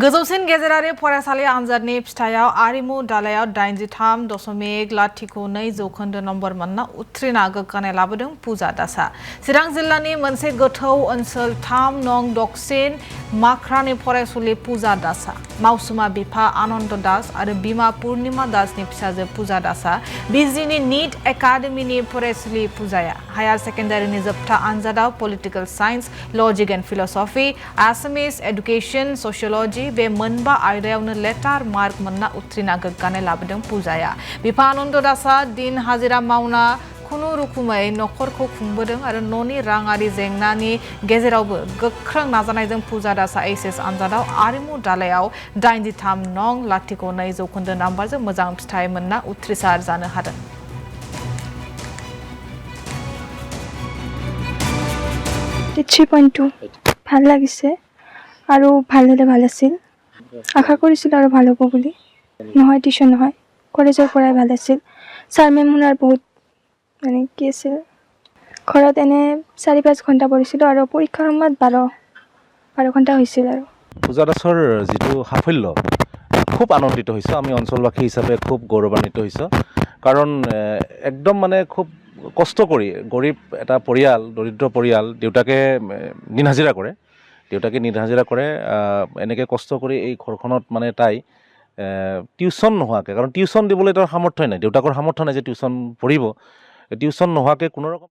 गोजौसिन गेजेरारि फरायसालि आनजादनि फिथायाव आरिमु दालायाव 83.02 जौखोन्दो नम्बर मोनना उथ्रिना गोग्गानाय लाबोदों पूजा दासआ। चिरां जिल्लानि मोनसे गोथौ ओनसोल 3 नं दक्षिण माख्रानि फरायसुलि पूजा दासआ मावसुमा बिफा आनन्द दास आरो बिमा पुर्णिमा दासनि फिसाजो पूजा दासआ बिजनीनि नीट एकाडेमीनि फरायसुलि पूजाया हायार सेकेन्डारिनि जोबथा आनजादाव political science logic and philosophy Assamese education sociology बे मोनबा आयदायावनो लेटार मार्क मोनना उथ्रिना गोग्गानाय लाबोदों पूजाया। बिफा आनन्द दासआ दिन हाजिरा मावना खुनुरुखुमै नखरखौ खुंबोदों आरो न'नि राङारि जेंनानि गेजेरावबो गोख्रों नाजानायजों पूजा दासआ एचएस आनजादाव आरिमु दालायाव 83.02 जौखोन्दो नाम्बारजों मोजां फिथाइ मोनना उथ्रिसार जानो हादों। 3.2 ভাল লাগিছে আৰু ভাল হলে ভাল আছিল আশা কৰিছিলো আৰু ভাল হ'ব বুলি নহয় টিউশন নহয় কলেজৰ পৰাই ভাল আছিল ছাৰ মেমুনাৰ বহুত মানে কি আছিল ঘৰত এনে 4-5 ঘণ্টা পঢ়িছিলো আৰু পৰীক্ষাৰ সময়ত 12 ঘণ্টা হৈছিল আৰু পূজা দাসৰ যিটো সাফল্য খুব আনন্দিত হৈছোঁ আমি অঞ্চলবাসী হিচাপে খুব গৌৰৱান্বিত হৈছোঁ কাৰণ একদম মানে খুব কষ্ট কৰি গৰীব এটা পৰিয়াল দৰিদ্ৰ পৰিয়াল দেউতাকে দিন হাজিৰা কৰে এনেকৈ কষ্ট কৰি এই ঘৰখনত মানে তাই টিউশ্যন নোহোৱাকৈ কাৰণ টিউশ্যন দিবলৈ তাৰ সামৰ্থ্য নাই দেউতাকৰ সামৰ্থ্য নাই যে টিউশ্যন পঢ়িব টিউশ্যন নোহোৱাকৈ কোনো ৰকম